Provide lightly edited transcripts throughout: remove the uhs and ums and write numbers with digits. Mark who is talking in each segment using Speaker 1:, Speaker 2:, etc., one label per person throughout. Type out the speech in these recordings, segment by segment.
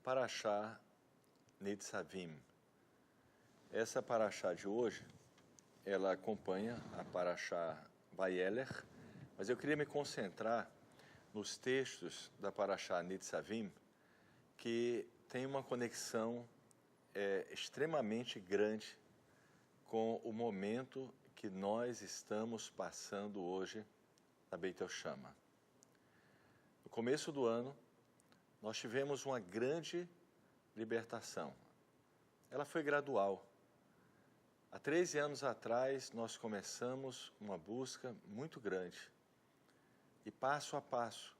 Speaker 1: Parashá Nitzavim. Essa Parashá de hoje, ela acompanha a Parashá Vayeler, mas eu queria me concentrar nos textos da Parashá Nitzavim, que tem uma conexão extremamente grande com o momento que nós estamos passando hoje na Beit El Shama. No começo do ano, nós tivemos uma grande libertação. Ela foi gradual. Há 13 anos atrás, nós começamos uma busca muito grande. E passo a passo,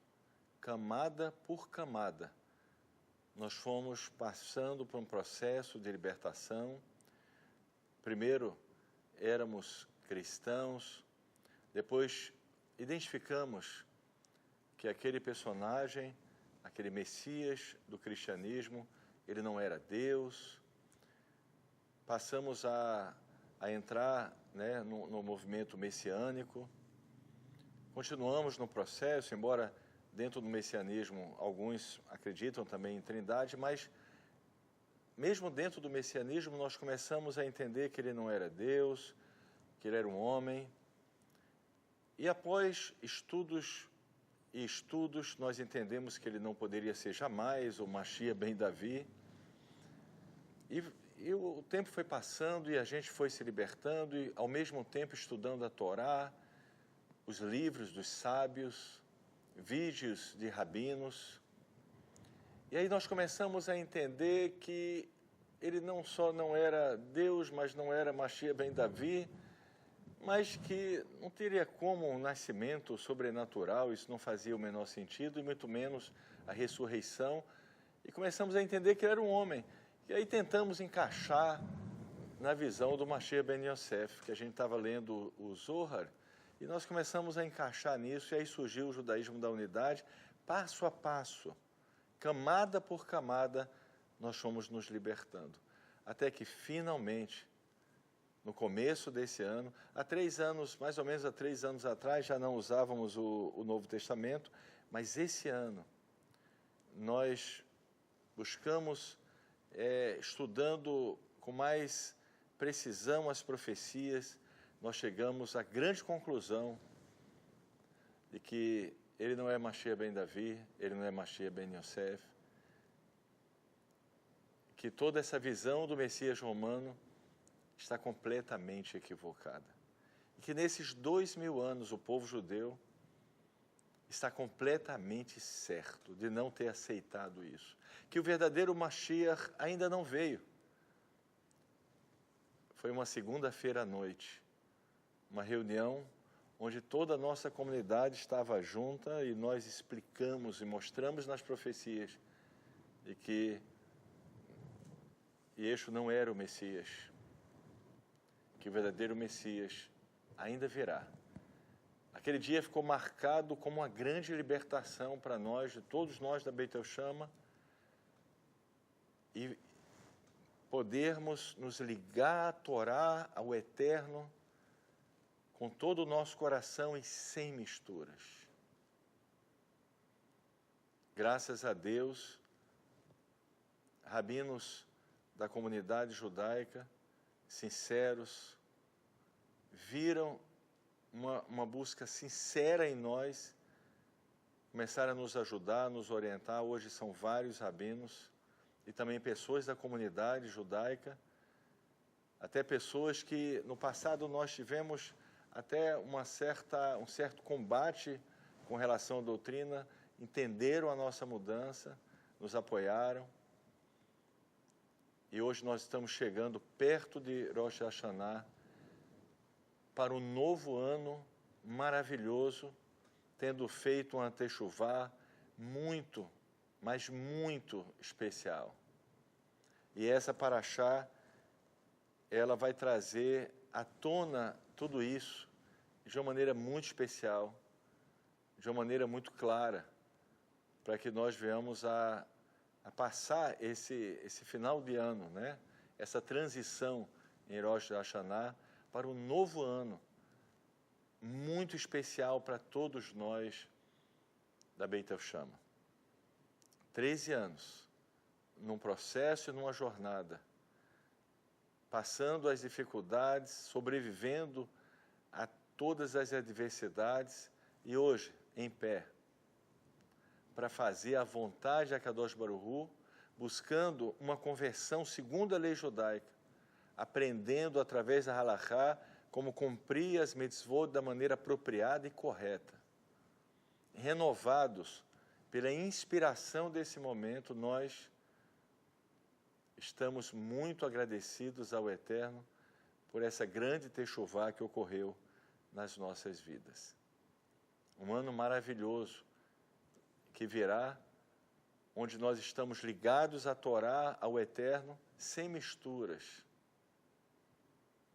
Speaker 1: camada por camada, nós fomos passando por um processo de libertação. Primeiro, éramos cristãos, depois identificamos que aquele personagem, aquele Messias do cristianismo, ele não era Deus. Passamos a entrar no movimento messiânico. Continuamos no processo, embora dentro do messianismo alguns acreditam também em Trindade, mas mesmo dentro do messianismo nós começamos a entender que ele não era Deus, que ele era um homem. E após estudos, nós entendemos que ele não poderia ser jamais o Mashiach ben Davi. E o tempo foi passando e a gente foi se libertando e ao mesmo tempo estudando a Torá, os livros dos sábios, vídeos de rabinos. E aí nós começamos a entender que ele não só não era Deus, mas não era Mashiach ben Davi, mas que não teria como um nascimento sobrenatural, isso não fazia o menor sentido, e muito menos a ressurreição. E começamos a entender que ele era um homem. E aí tentamos encaixar na visão do Mashiach ben Yosef, que a gente estava lendo o Zohar, e nós começamos a encaixar nisso, e aí surgiu o judaísmo da unidade, passo a passo, camada por camada, nós fomos nos libertando. Até que finalmente, no começo desse ano, há 3 anos, mais ou menos há 3 anos atrás, já não usávamos o Novo Testamento, mas esse ano nós buscamos, estudando com mais precisão as profecias, nós chegamos à grande conclusão de que ele não é Mashiach ben Davi, ele não é Mashiach ben Yosef, que toda essa visão do Messias romano está completamente equivocada. E que nesses 2000 anos o povo judeu está completamente certo de não ter aceitado isso. Que o verdadeiro Mashiach ainda não veio. Foi uma segunda-feira à noite, uma reunião onde toda a nossa comunidade estava junta e nós explicamos e mostramos nas profecias de que Yeshua não era o Messias, que o verdadeiro Messias ainda virá. Aquele dia ficou marcado como uma grande libertação para nós, de todos nós da Beit El Shama, e podermos nos ligar à Torá, ao Eterno, com todo o nosso coração e sem misturas. Graças a Deus, rabinos da comunidade judaica, sinceros, viram uma busca sincera em nós, começaram a nos ajudar, a nos orientar. Hoje são vários rabinos e também pessoas da comunidade judaica, até pessoas que no passado nós tivemos até um certo combate com relação à doutrina, entenderam a nossa mudança, nos apoiaram. E hoje nós estamos chegando perto de Rosh Hashanah para um novo ano maravilhoso, tendo feito uma Teshuvá muito, mas muito especial. E essa Parashá, ela vai trazer à tona tudo isso de uma maneira muito especial, de uma maneira muito clara, para que nós venhamos a passar esse final de ano, essa transição em Rosh Hashanah para um novo ano, muito especial para todos nós da Beit El Shama. 13 anos num processo e numa jornada, passando as dificuldades, sobrevivendo a todas as adversidades e hoje, em pé, para fazer a vontade de Akadosh Baruch Hu, buscando uma conversão segundo a lei judaica, aprendendo através da halachá como cumprir as mitzvot da maneira apropriada e correta. Renovados pela inspiração desse momento, nós estamos muito agradecidos ao Eterno por essa grande techuvá que ocorreu nas nossas vidas. Um ano maravilhoso que virá, onde nós estamos ligados à Torá, ao Eterno, sem misturas,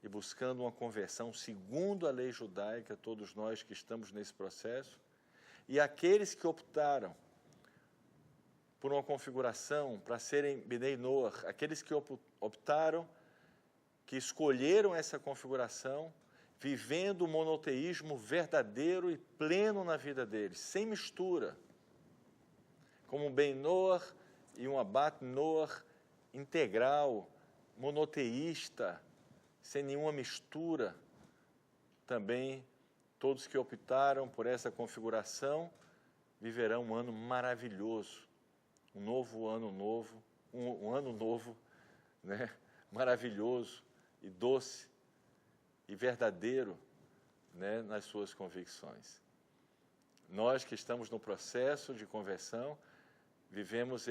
Speaker 1: e buscando uma conversão segundo a lei judaica, todos nós que estamos nesse processo, e aqueles que optaram por uma configuração para serem Bnei Noach, aqueles que optaram, que escolheram essa configuração, vivendo o monoteísmo verdadeiro e pleno na vida deles, sem mistura, como um Ben Noach e um Abat Noach integral, monoteísta, sem nenhuma mistura. Também todos que optaram por essa configuração viverão um ano maravilhoso, um ano novo, né? Maravilhoso e doce e verdadeiro, né? Nas suas convicções. Nós que estamos no processo de conversão, vivemos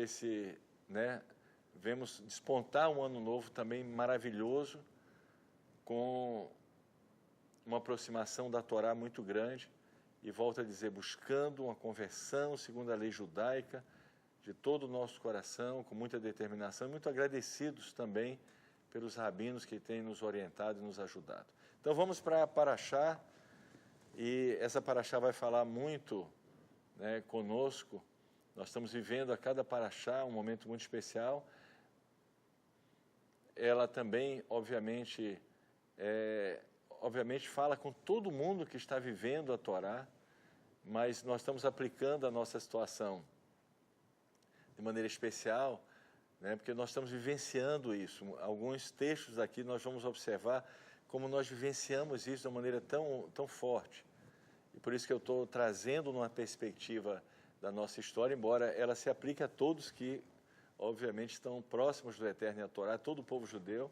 Speaker 1: vemos despontar um ano novo também maravilhoso, com uma aproximação da Torá muito grande, e volto a dizer, buscando uma conversão segundo a lei judaica, de todo o nosso coração, com muita determinação, muito agradecidos também pelos rabinos que têm nos orientado e nos ajudado. Então vamos para a Parashá, e essa Parashá vai falar muito, né, conosco. Nós estamos vivendo a cada Parashá um momento muito especial. Ela também, obviamente fala com todo mundo que está vivendo a Torá, mas nós estamos aplicando a nossa situação de maneira especial, né, porque nós estamos vivenciando isso. Alguns textos aqui nós vamos observar como nós vivenciamos isso de uma maneira tão forte. E por isso que eu estou trazendo numa perspectiva da nossa história, embora ela se aplique a todos que, obviamente, estão próximos do Eterno e a Torá, todo o povo judeu,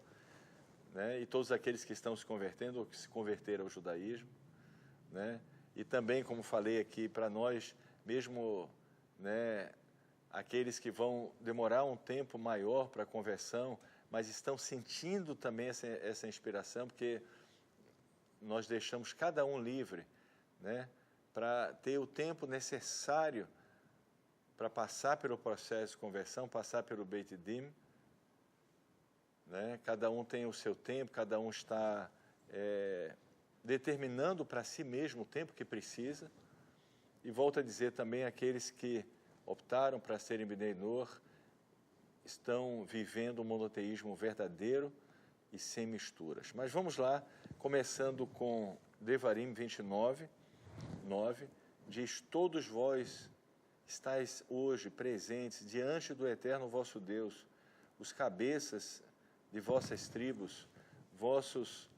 Speaker 1: né, e todos aqueles que estão se convertendo ou que se converteram ao judaísmo, né, e também, como falei aqui, para nós, mesmo, né, aqueles que vão demorar um tempo maior para a conversão, mas estão sentindo também essa inspiração, porque nós deixamos cada um livre, né, para ter o tempo necessário para passar pelo processo de conversão, passar pelo Beit Din, né? Cada um tem o seu tempo, cada um está determinando para si mesmo o tempo que precisa. E volto a dizer também, aqueles que optaram para serem Bnei Noach estão vivendo um monoteísmo verdadeiro e sem misturas. Mas vamos lá, começando com Devarim 29, 9, diz: todos vós estáis hoje presentes diante do Eterno vosso Deus, os cabeças de vossas tribos, vossos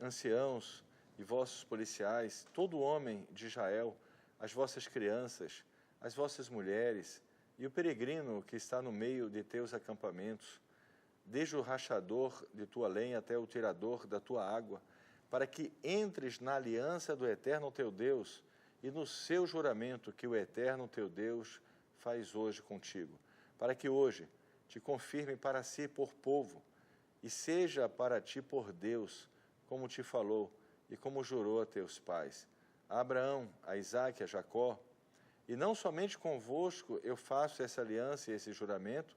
Speaker 1: anciãos e vossos policiais, todo homem de Israel, as vossas crianças, as vossas mulheres e o peregrino que está no meio de teus acampamentos, desde o rachador de tua lenha até o tirador da tua água, para que entres na aliança do Eterno teu Deus e no seu juramento que o Eterno teu Deus faz hoje contigo, para que hoje te confirme para si por povo e seja para ti por Deus, como te falou e como jurou a teus pais, a Abraão, a Isaque, a Jacó. E não somente convosco eu faço essa aliança e esse juramento,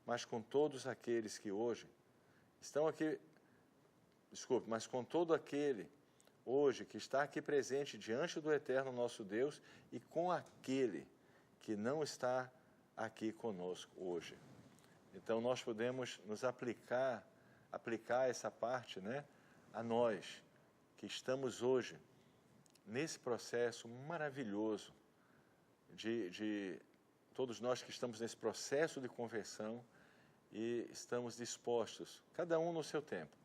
Speaker 1: mas com todos aqueles que hoje estão aqui, mas com todo aquele hoje que está aqui presente diante do Eterno nosso Deus e com aquele que não está aqui conosco hoje. Então nós podemos nos aplicar essa parte, né, a nós que estamos hoje nesse processo maravilhoso de todos nós que estamos nesse processo de conversão e estamos dispostos, cada um no seu tempo,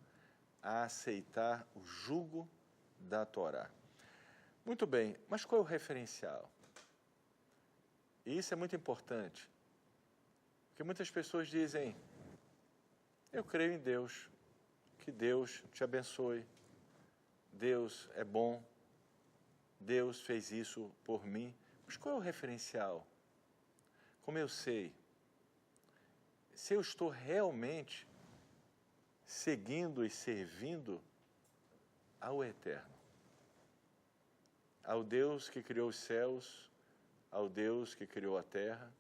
Speaker 1: a aceitar o jugo da Torá. Muito bem, mas qual é o referencial? E isso é muito importante, porque muitas pessoas dizem, eu creio em Deus, que Deus te abençoe, Deus é bom, Deus fez isso por mim. Mas qual é o referencial? Como eu sei se eu estou realmente seguindo e servindo ao Eterno, ao Deus que criou os céus, ao Deus que criou a terra,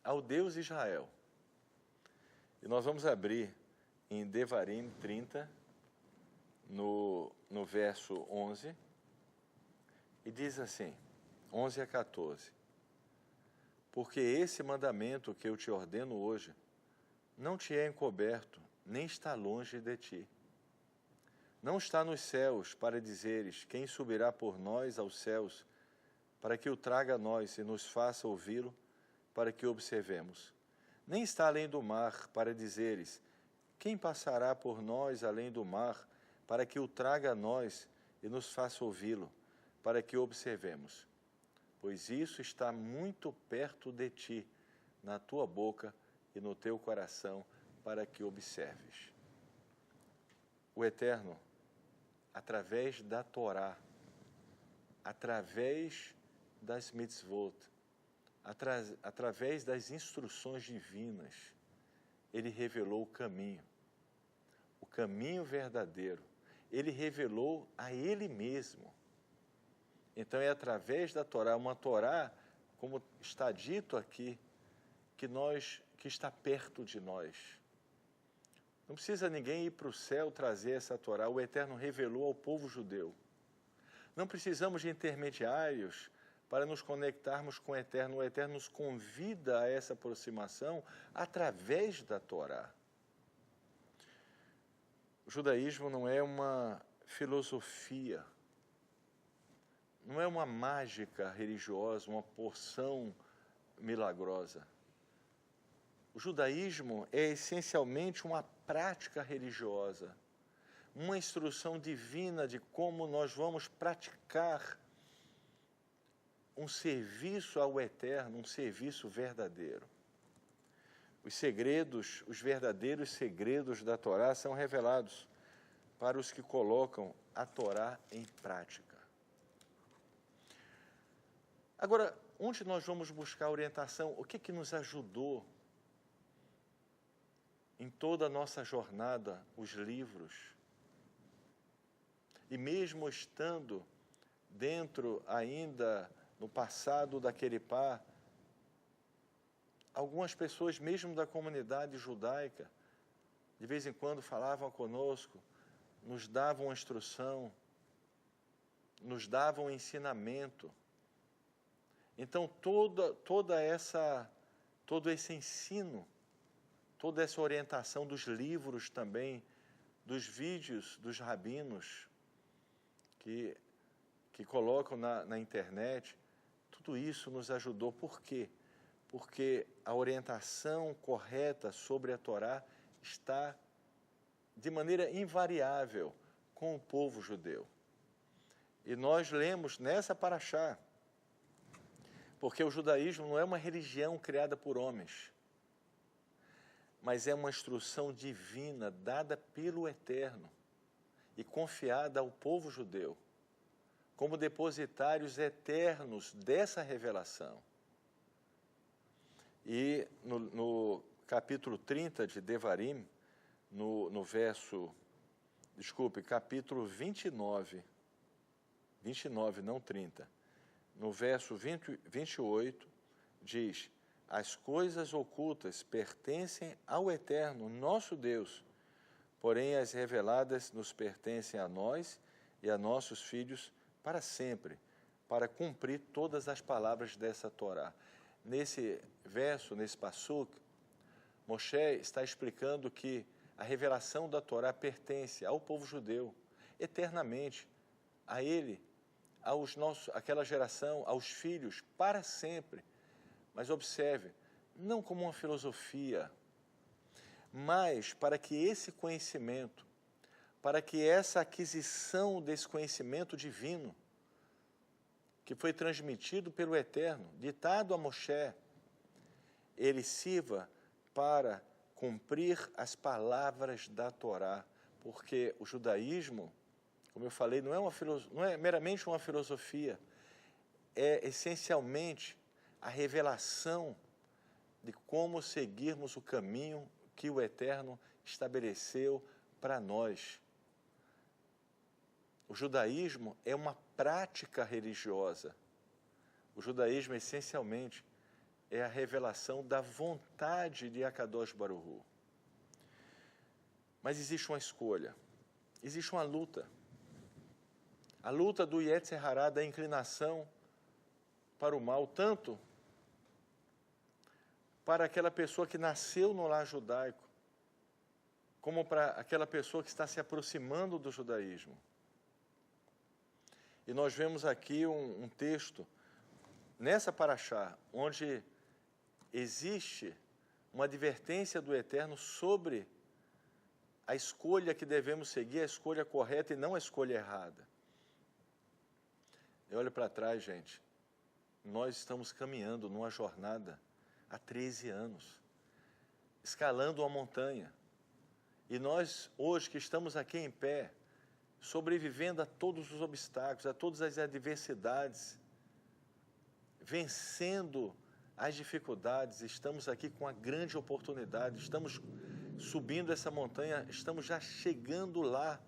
Speaker 1: ao Deus Israel. E nós vamos abrir em Devarim 30, no verso 11, e diz assim, 11 a 14, porque esse mandamento que eu te ordeno hoje não te é encoberto, nem está longe de ti. Não está nos céus para dizeres, quem subirá por nós aos céus, para que o traga a nós e nos faça ouvi-lo, para que observemos. Nem está além do mar para dizeres, quem passará por nós além do mar, para que o traga a nós e nos faça ouvi-lo, para que observemos. Pois isso está muito perto de ti, na tua boca e no teu coração, para que observes. O Eterno, através da Torá, através das mitzvot, através das instruções divinas, Ele revelou o caminho verdadeiro. Ele revelou a Ele mesmo. Então é através da Torá, uma Torá, como está dito aqui, que está perto de nós. Não precisa ninguém ir para o céu trazer essa Torá, o Eterno revelou ao povo judeu. Não precisamos de intermediários para nos conectarmos com o Eterno nos convida a essa aproximação através da Torá. O judaísmo não é uma filosofia, não é uma mágica religiosa, uma porção milagrosa. O judaísmo é essencialmente uma prática religiosa, uma instrução divina de como nós vamos praticar um serviço ao Eterno, um serviço verdadeiro. Os segredos, os verdadeiros segredos da Torá são revelados para os que colocam a Torá em prática. Agora, onde nós vamos buscar orientação? O que nos ajudou em toda a nossa jornada, os livros? E mesmo estando dentro ainda no passado daquele par, algumas pessoas mesmo da comunidade judaica, de vez em quando falavam conosco, nos davam instrução, nos davam ensinamento. Então todo esse ensino, toda essa orientação dos livros também, dos vídeos dos rabinos que colocam na internet, tudo isso nos ajudou. Por quê? Porque a orientação correta sobre a Torá está de maneira invariável com o povo judeu. E nós lemos nessa paraxá, porque o judaísmo não é uma religião criada por homens, mas é uma instrução divina dada pelo Eterno e confiada ao povo judeu, como depositários eternos dessa revelação. E no capítulo 30 de Devarim, capítulo 29, não 30, no verso 28, diz, as coisas ocultas pertencem ao Eterno, nosso Deus, porém as reveladas nos pertencem a nós e a nossos filhos para sempre, para cumprir todas as palavras dessa Torá. Nesse verso, nesse passuk, Moshe está explicando que a revelação da Torá pertence ao povo judeu, eternamente, a ele, àquela geração, aos filhos, para sempre. Mas observe, não como uma filosofia, mas para que esse conhecimento, para que essa aquisição desse conhecimento divino, que foi transmitido pelo Eterno, ditado a Moshe, ele sirva para cumprir as palavras da Torá, porque o judaísmo, como eu falei, não é meramente uma filosofia, é essencialmente a revelação de como seguirmos o caminho que o Eterno estabeleceu para nós. O judaísmo é uma prática religiosa. O judaísmo, essencialmente, é a revelação da vontade de Akadosh Baruch Hu. Mas existe uma escolha, existe uma luta. A luta do Yetzer Hará, da inclinação para o mal, tanto para aquela pessoa que nasceu no lar judaico, como para aquela pessoa que está se aproximando do judaísmo. E nós vemos aqui um texto, nessa paraxá, onde existe uma advertência do Eterno sobre a escolha que devemos seguir, a escolha correta e não a escolha errada. Eu olho para trás, gente, nós estamos caminhando numa jornada há 13 anos, escalando uma montanha. E nós, hoje, que estamos aqui em pé, sobrevivendo a todos os obstáculos, a todas as adversidades, vencendo as dificuldades, estamos aqui com uma grande oportunidade, estamos subindo essa montanha, estamos já chegando lá,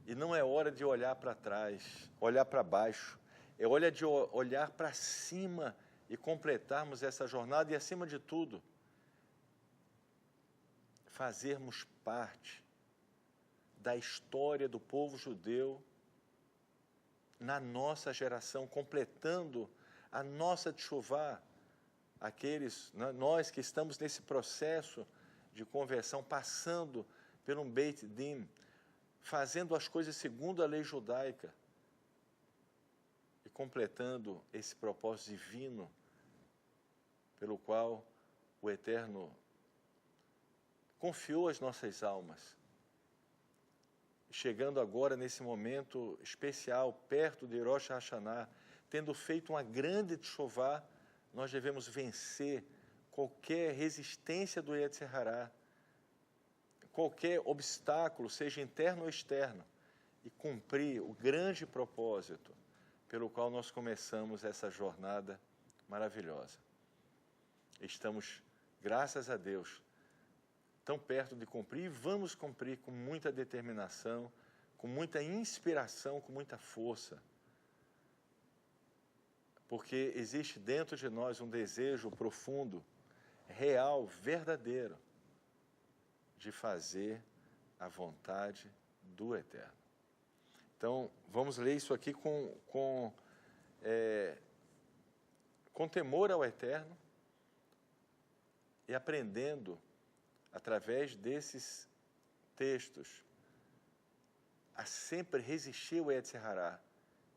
Speaker 1: e não é hora de olhar para trás, olhar para baixo, é hora de olhar para cima e completarmos essa jornada e, acima de tudo, fazermos parte da história do povo judeu na nossa geração, completando a nossa teshuvá, nós que estamos nesse processo de conversão, passando pelo Beit Din, fazendo as coisas segundo a lei judaica e completando esse propósito divino pelo qual o Eterno confiou as nossas almas. Chegando agora nesse momento especial, perto de Rosh Hashanah, tendo feito uma grande teshuvá, nós devemos vencer qualquer resistência do Yetzer Hará, qualquer obstáculo, seja interno ou externo, e cumprir o grande propósito pelo qual nós começamos essa jornada maravilhosa. Estamos, graças a Deus, tão perto de cumprir, e vamos cumprir com muita determinação, com muita inspiração, com muita força. Porque existe dentro de nós um desejo profundo, real, verdadeiro, de fazer a vontade do Eterno. Então, vamos ler isso aqui com temor ao Eterno e aprendendo, através desses textos, a sempre resistir ao Yetzer Hará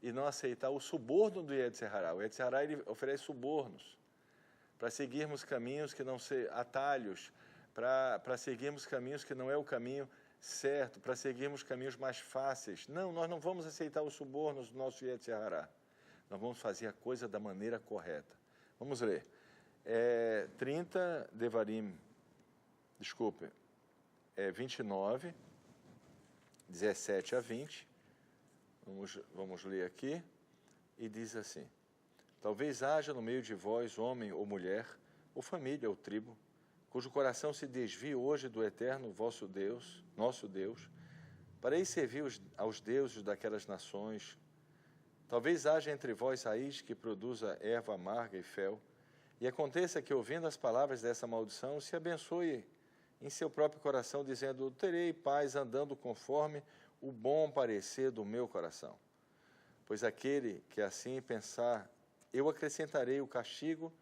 Speaker 1: e não aceitar o suborno do Yetzer Hará. O Yetzer Hará, ele oferece subornos para seguirmos caminhos que não sejam atalhos, para seguirmos caminhos que não é o caminho certo, para seguirmos caminhos mais fáceis. Não, nós não vamos aceitar os subornos do nosso Yetzer Hará. Nós vamos fazer a coisa da maneira correta. Vamos ler. 30 Devarim, 29, 17 a 20. Vamos ler aqui. E diz assim: talvez haja no meio de vós, homem ou mulher, ou família ou tribo, cujo coração se desvie hoje do Eterno vosso Deus, nosso Deus, para ir servir aos deuses daquelas nações. Talvez haja entre vós raiz que produza erva amarga e fel, e aconteça que, ouvindo as palavras dessa maldição, se abençoe em seu próprio coração, dizendo: terei paz andando conforme o bom parecer do meu coração. Pois aquele que assim pensar, eu acrescentarei o castigo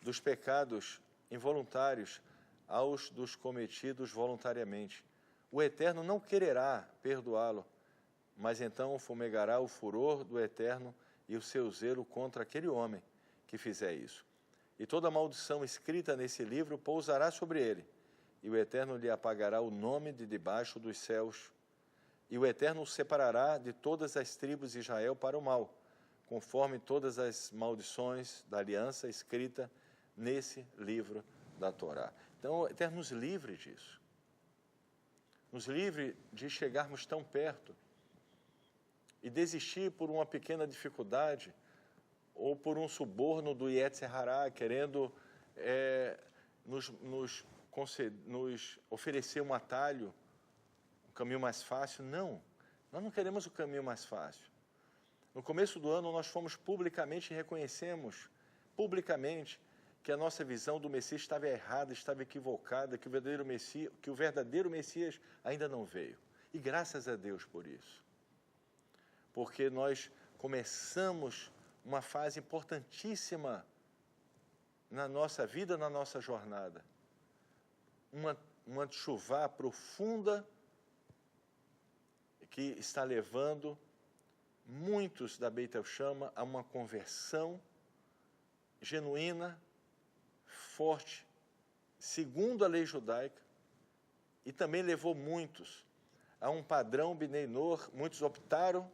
Speaker 1: dos pecados involuntários aos dos cometidos voluntariamente. O Eterno não quererá perdoá-lo, mas então fumegará o furor do Eterno e o seu zelo contra aquele homem que fizer isso. e toda maldição escrita nesse livro pousará sobre ele, e o Eterno lhe apagará o nome de debaixo dos céus, e o Eterno o separará de todas as tribos de Israel para o mal, conforme todas as maldições da aliança escrita nesse livro da Torá. Então, o Eterno nos livre disso. Nos livre de chegarmos tão perto e desistir por uma pequena dificuldade ou por um suborno do Yetzer Hará, querendo nos oferecer um atalho, um caminho mais fácil. Não, nós não queremos o caminho mais fácil. No começo do ano, nós fomos publicamente e reconhecemos publicamente que a nossa visão do Messias estava errada, estava equivocada, que o verdadeiro Messias ainda não veio. E graças a Deus por isso. Porque nós começamos uma fase importantíssima na nossa vida, na nossa jornada. Uma chuva profunda que está levando muitos da Beit El Shama a uma conversão genuína, forte, segundo a lei judaica, e também levou muitos a um padrão Bnei Noach. Muitos optaram,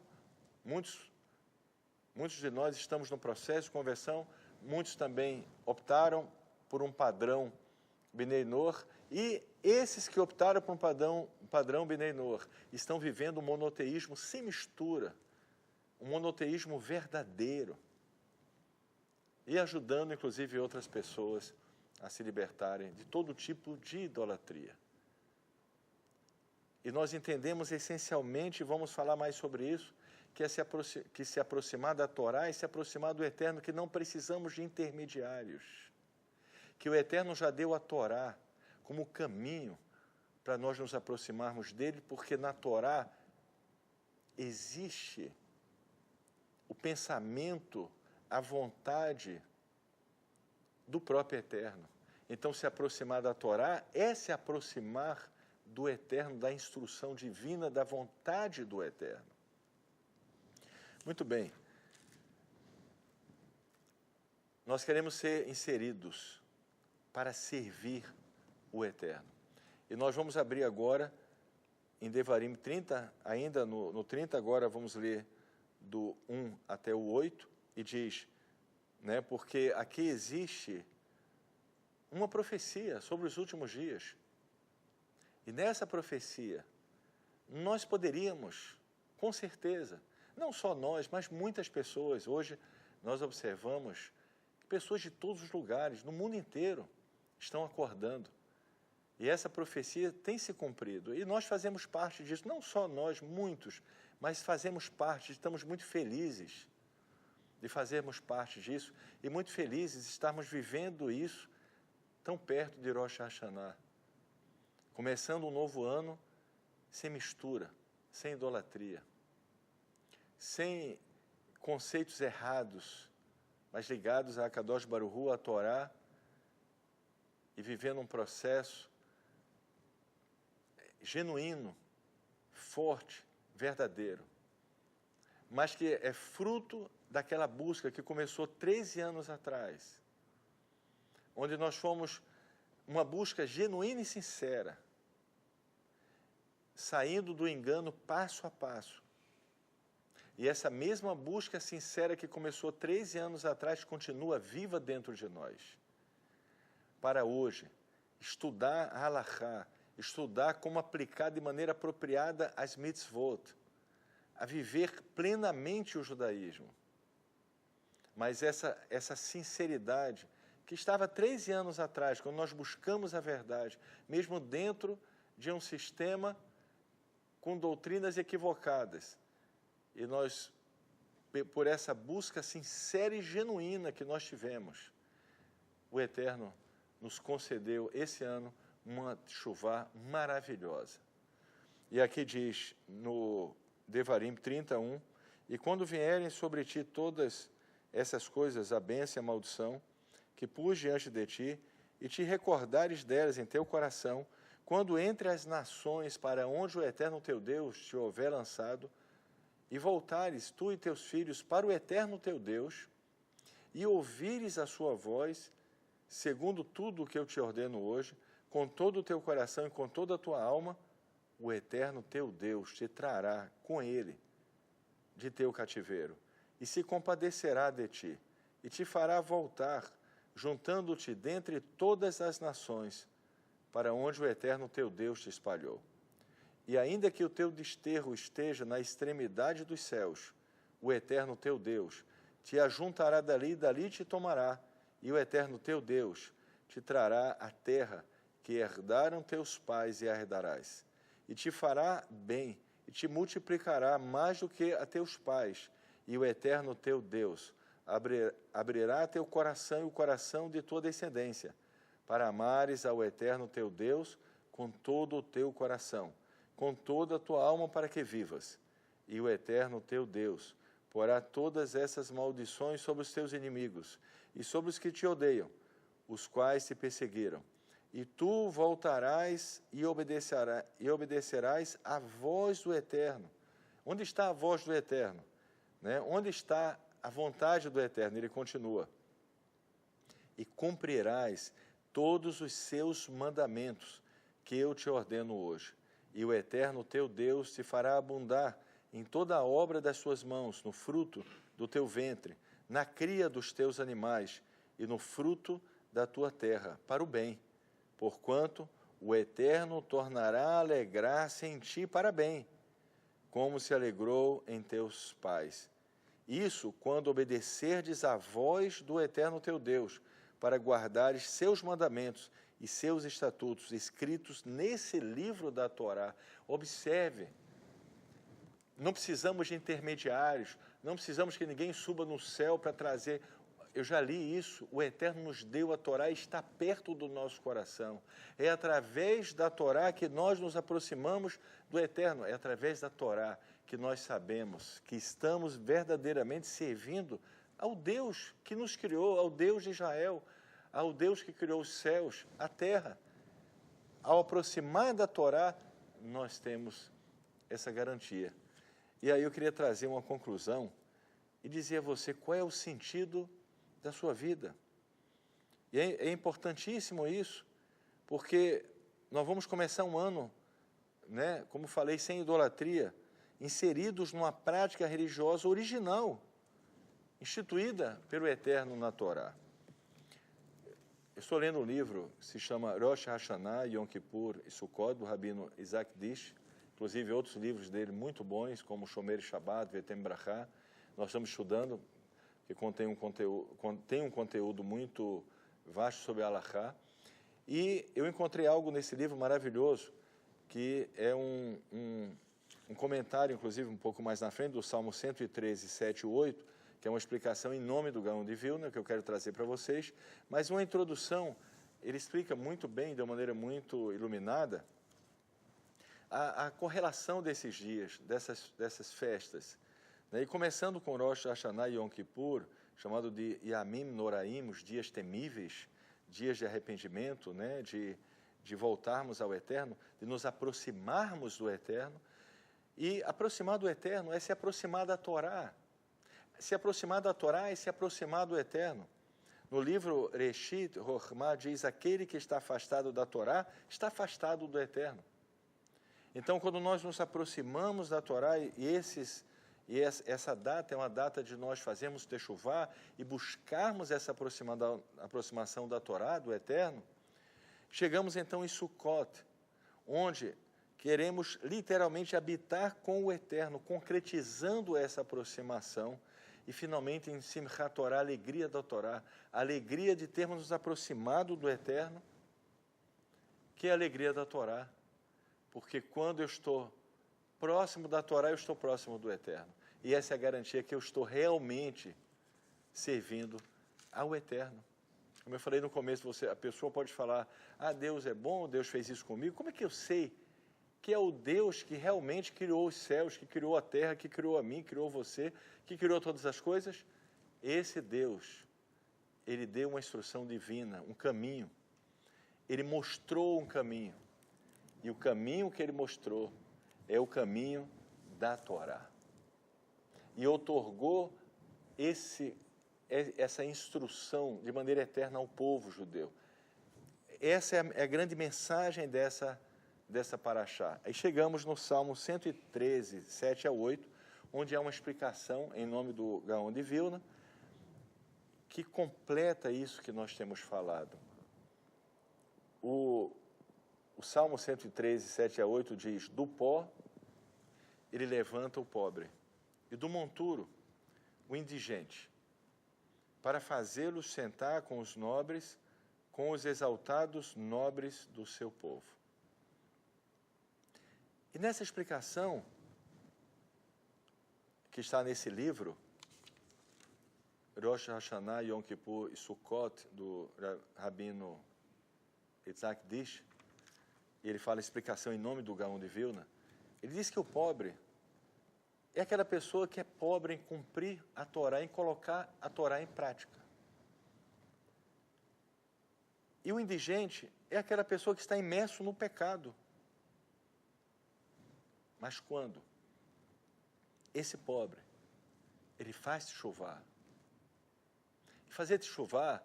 Speaker 1: muitos de nós estamos no processo de conversão, muitos também optaram por um padrão Bnei Noach, e esses que optaram por um padrão Bnei Noach estão vivendo um monoteísmo sem mistura, um monoteísmo verdadeiro, e ajudando, inclusive, outras pessoas a se libertarem de todo tipo de idolatria. E nós entendemos essencialmente, vamos falar mais sobre isso, que se aproximar da Torá e se aproximar do Eterno, que não precisamos de intermediários, que o Eterno já deu a Torá como caminho para nós nos aproximarmos dele, porque na Torá existe o pensamento, a vontade do próprio Eterno. Então, se aproximar da Torá é se aproximar do Eterno, da instrução divina, da vontade do Eterno. Muito bem. Nós queremos ser inseridos para servir o Eterno. E nós vamos abrir agora em Devarim 30, ainda no 30, agora vamos ler do 1 até o 8, e diz, né, porque aqui existe uma profecia sobre os últimos dias. E nessa profecia, nós poderíamos, com certeza, não só nós, mas muitas pessoas, hoje nós observamos que pessoas de todos os lugares, no mundo inteiro, estão acordando. E essa profecia tem se cumprido. E nós fazemos parte disso, não só nós, muitos, mas fazemos parte, estamos muito felizes de fazermos parte disso e muito felizes de estarmos vivendo isso tão perto de Rosh Hashanah. Começando um novo ano sem mistura, sem idolatria, sem conceitos errados, mas ligados a Kadosh Baruch Hu, a Torá, e vivendo um processo genuíno, forte, verdadeiro, mas que é fruto daquela busca que começou 13 anos atrás, onde nós fomos uma busca genuína e sincera, saindo do engano passo a passo. E essa mesma busca sincera que começou 13 anos atrás continua viva dentro de nós. Para hoje, estudar a Halachá, estudar como aplicar de maneira apropriada as mitzvot, a viver plenamente o judaísmo. Mas essa sinceridade que estava 13 anos atrás, quando nós buscamos a verdade, mesmo dentro de um sistema com doutrinas equivocadas, e nós, por essa busca sincera e genuína que nós tivemos, o Eterno nos concedeu esse ano uma chuva maravilhosa. E aqui diz, no Devarim 31, e quando vierem sobre ti todas essas coisas, a bênção e a maldição, que pus diante de ti, e te recordares delas em teu coração, quando entre as nações para onde o Eterno teu Deus te houver lançado, e voltares tu e teus filhos para o Eterno teu Deus, e ouvires a sua voz, segundo tudo o que eu te ordeno hoje, com todo o teu coração e com toda a tua alma, o Eterno teu Deus te trará com ele de teu cativeiro, e se compadecerá de ti, e te fará voltar, juntando-te dentre todas as nações, para onde o Eterno teu Deus te espalhou. E ainda que o teu desterro esteja na extremidade dos céus, o Eterno teu Deus te ajuntará dali e dali te tomará, e o Eterno teu Deus te trará a terra que herdaram teus pais e a herdarás. E te fará bem, e te multiplicará mais do que a teus pais, e o Eterno teu Deus abrirá teu coração e o coração de tua descendência, para amares ao Eterno teu Deus com todo o teu coração, com toda a tua alma, para que vivas. E o Eterno teu Deus porá todas essas maldições sobre os teus inimigos e sobre os que te odeiam, os quais te perseguiram. E tu voltarás e obedecerás à voz do Eterno. Onde está a voz do Eterno? Né? Onde está a vontade do Eterno? Ele continua. E cumprirás todos os seus mandamentos que eu te ordeno hoje. E o Eterno teu Deus te fará abundar em toda a obra das suas mãos, no fruto do teu ventre, na cria dos teus animais e no fruto da tua terra, para o bem. Porquanto o Eterno tornará a alegrar-se em ti para bem, como se alegrou em teus pais. Isso quando obedecerdes à voz do Eterno teu Deus, para guardares seus mandamentos e seus estatutos escritos nesse livro da Torá. Observe, não precisamos de intermediários, não precisamos que ninguém suba no céu para trazer. Eu já li isso, o Eterno nos deu a Torá e está perto do nosso coração. É através da Torá que nós nos aproximamos do Eterno, é através da Torá que nós sabemos que estamos verdadeiramente servindo ao Deus que nos criou, ao Deus de Israel, ao Deus que criou os céus, a terra. Ao aproximar da Torá, nós temos essa garantia. E aí eu queria trazer uma conclusão e dizer a você qual é o sentido da sua vida. E é importantíssimo isso, porque nós vamos começar um ano, né, como falei, sem idolatria, inseridos numa prática religiosa original, instituída pelo Eterno na Torá. Eu estou lendo um livro que se chama Rosh Hashanah, Yom Kippur e Sukkot, do rabino Isaac Dish, inclusive outros livros dele muito bons, como Shomer Shabbat, Vetem Brachá. Nós estamos estudando, que contém um conteúdo muito vasto sobre a Halachá. E eu encontrei algo nesse livro maravilhoso, que é um comentário, inclusive, um pouco mais na frente, do Salmo 113, 7 e 8, que é uma explicação em nome do Gaon de Vilna, que eu quero trazer para vocês. Mas uma introdução, ele explica muito bem, de uma maneira muito iluminada, a correlação desses dias, dessas festas. E começando com Rosh Hashanah e Yom Kippur, chamado de Yamim Noraim, os dias temíveis, dias de arrependimento, né? de voltarmos ao Eterno, de nos aproximarmos do Eterno. E aproximar do Eterno é se aproximar da Torá. Se aproximar da Torá é se aproximar do Eterno. No livro Reshit Rochma diz, aquele que está afastado da Torá, está afastado do Eterno. Então, quando nós nos aproximamos da Torá, essa data é uma data de nós fazermos techuvá e buscarmos essa aproximação da Torá, do Eterno, chegamos então em Sukkot, onde queremos literalmente habitar com o Eterno, concretizando essa aproximação, e finalmente em Simchat Torá, a alegria da Torá, a alegria de termos nos aproximado do Eterno, que é a alegria da Torá, porque quando eu estou próximo da Torá, eu estou próximo do Eterno. E essa é a garantia que eu estou realmente servindo ao Eterno. Como eu falei no começo, a pessoa pode falar, Deus é bom, Deus fez isso comigo. Como é que eu sei que é o Deus que realmente criou os céus, que criou a terra, que criou a mim, criou você, que criou todas as coisas? Esse Deus, Ele deu uma instrução divina, um caminho. Ele mostrou um caminho. E o caminho que Ele mostrou é o caminho da Torá. E outorgou essa instrução de maneira eterna ao povo judeu. Essa é a grande mensagem dessa paraxá. Aí chegamos no Salmo 113, 7 a 8, onde há uma explicação em nome do Gaon de Vilna, que completa isso que nós temos falado. O Salmo 113, 7 a 8 diz: do pó ele levanta o pobre, e do monturo o indigente, para fazê-lo sentar com os nobres, com os exaltados nobres do seu povo. E nessa explicação, que está nesse livro, Rosh Hashanah, Yom Kippur e Sukkot, do Rabino Yitzhak Dish, e ele fala a explicação em nome do Gaon de Vilna. Ele diz que o pobre é aquela pessoa que é pobre em cumprir a Torá, em colocar a Torá em prática. E o indigente é aquela pessoa que está imerso no pecado. Mas quando esse pobre, ele faz teshuvá, fazer teshuvá,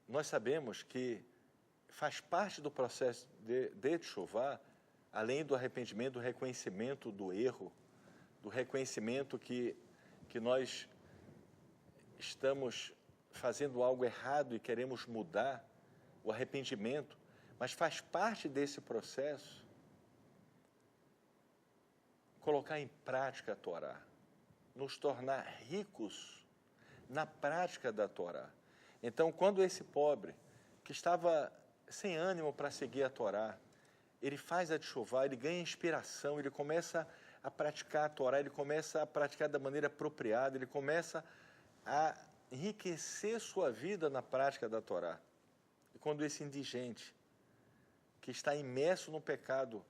Speaker 1: nós sabemos que faz parte do processo de teshuvá, além do arrependimento, do reconhecimento do erro, do reconhecimento que nós estamos fazendo algo errado e queremos mudar, o arrependimento, mas faz parte desse processo colocar em prática a Torá, nos tornar ricos na prática da Torá. Então, quando esse pobre, que estava sem ânimo para seguir a Torá, ele faz a teshuvá, ele ganha inspiração, ele começa a praticar a Torá, ele começa a praticar da maneira apropriada, ele começa a enriquecer sua vida na prática da Torá. E quando esse indigente, que está imerso no pecado,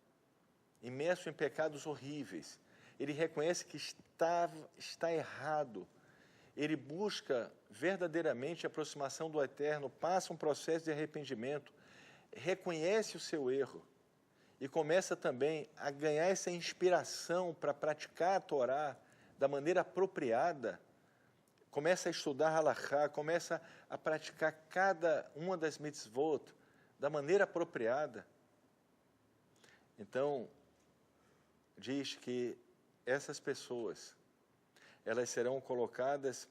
Speaker 1: imerso em pecados horríveis, ele reconhece que está errado, ele busca verdadeiramente a aproximação do Eterno, passa um processo de arrependimento, reconhece o seu erro e começa também a ganhar essa inspiração para praticar a Torá da maneira apropriada, começa a estudar halachá, começa a praticar cada uma das mitzvot da maneira apropriada. Então, diz que essas pessoas, elas serão colocadas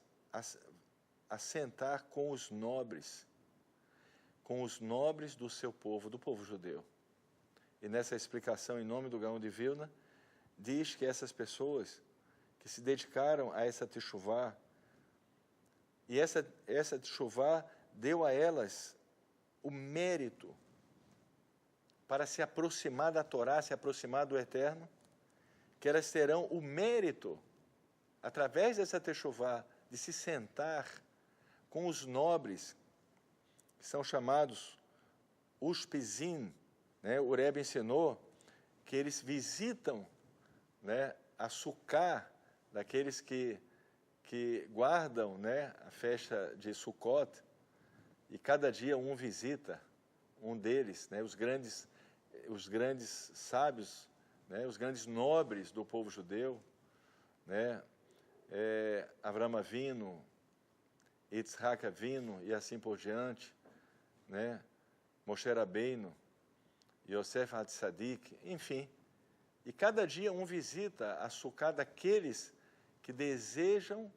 Speaker 1: a sentar com os nobres do seu povo, do povo judeu. E nessa explicação em nome do Gaon de Vilna, diz que essas pessoas que se dedicaram a essa teshuvá, e essa teshuvá deu a elas o mérito para se aproximar da Torá, se aproximar do Eterno, que elas terão o mérito, através dessa teshuvá, de se sentar com os nobres, que são chamados ushpizin, né? O Rebbe ensinou que eles visitam, né, a Sukkah daqueles que guardam, né, a festa de Sukkot, e cada dia um visita um deles, né, os grandes sábios, né, os grandes nobres do povo judeu, né, Avraham Avinu, Yitzhak Avinu e assim por diante, né, Moshe Rabbeinu, Yosef Hatzadik, enfim. E cada dia um visita a Sukkah daqueles que desejam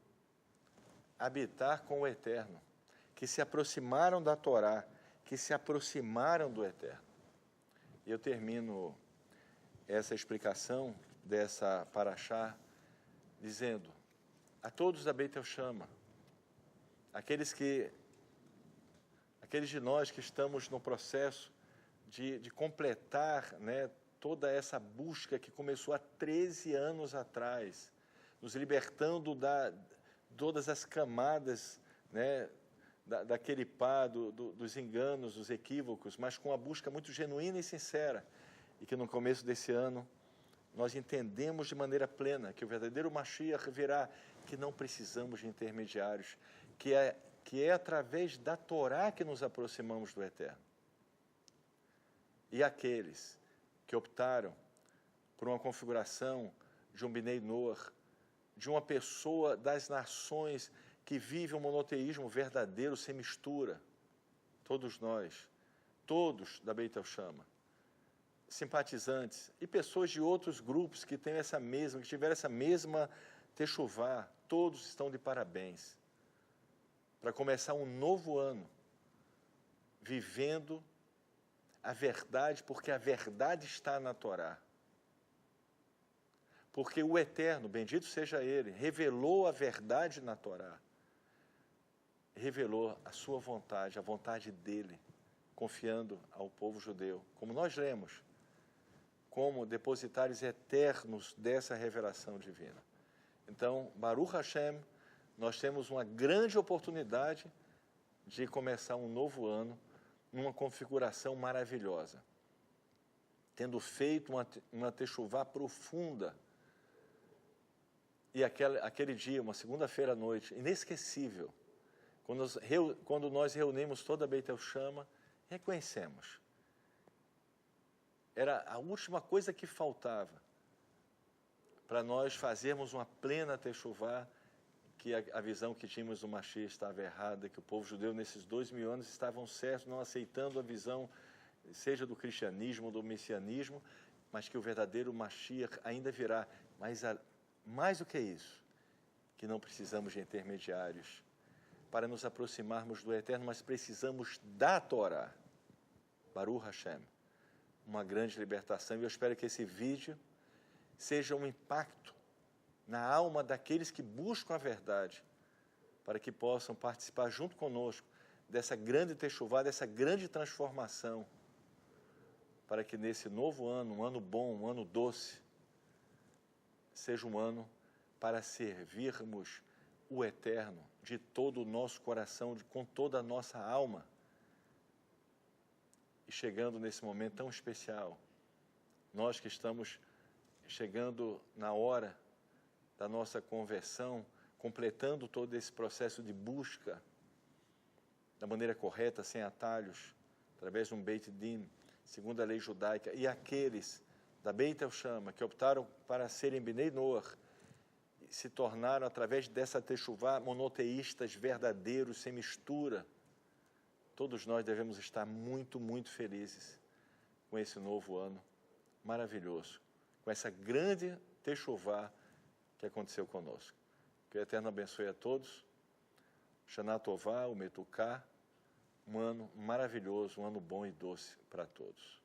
Speaker 1: habitar com o Eterno, que se aproximaram da Torá, que se aproximaram do Eterno. E eu termino essa explicação dessa paraxá dizendo a todos da Beit El Shama, aqueles de nós que estamos no processo de completar, né, toda essa busca que começou há 13 anos atrás, nos libertando de todas as camadas, né, daquele pá, dos enganos, dos equívocos, mas com uma busca muito genuína e sincera, e que no começo desse ano nós entendemos de maneira plena que o verdadeiro Mashiach virá, que não precisamos de intermediários, que é através da Torá que nos aproximamos do Eterno. E aqueles que optaram por uma configuração de um Bnei Noach, de uma pessoa das nações que vive um monoteísmo verdadeiro, sem mistura. Todos nós, todos da Beit El-Shama, simpatizantes e pessoas de outros grupos que têm que tiveram essa mesma techuvá, todos estão de parabéns para começar um novo ano vivendo a verdade, porque a verdade está na Torá. Porque o Eterno, bendito seja Ele, revelou a verdade na Torá. Revelou a sua vontade, a vontade dEle, confiando ao povo judeu, como nós lemos, como depositários eternos dessa revelação divina. Então, Baruch Hashem, nós temos uma grande oportunidade de começar um novo ano numa configuração maravilhosa, tendo feito uma techuvá profunda. E aquele dia, uma segunda-feira à noite, inesquecível, quando nós reunimos toda a Beit El-Shama, reconhecemos. Era a última coisa que faltava para nós fazermos uma plena techuvá, que a visão que tínhamos do Mashiach estava errada, que o povo judeu nesses 2000 anos estavam certos, não aceitando a visão, seja do cristianismo, do messianismo, mas que o verdadeiro Mashiach ainda virá. Mas mais do que isso, que não precisamos de intermediários para nos aproximarmos do Eterno, mas precisamos da Torá. Baruch Hashem. Uma grande libertação. E eu espero que esse vídeo seja um impacto na alma daqueles que buscam a verdade, para que possam participar junto conosco dessa grande techuvá, dessa grande transformação, para que nesse novo ano, um ano bom, um ano doce, seja um ano para servirmos o Eterno de todo o nosso coração, com toda a nossa alma. E chegando nesse momento tão especial, nós que estamos chegando na hora da nossa conversão, completando todo esse processo de busca da maneira correta, sem atalhos, através de um Beit Din, segundo a lei judaica, e aqueles da Beit El-Shama que optaram para serem Bnei Noach, se tornaram, através dessa techuvá, monoteístas verdadeiros, sem mistura. Todos nós devemos estar muito, muito felizes com esse novo ano maravilhoso, com essa grande techuvá que aconteceu conosco. Que o Eterno abençoe a todos. Shana Tová, o Metuká, um ano maravilhoso, um ano bom e doce para todos.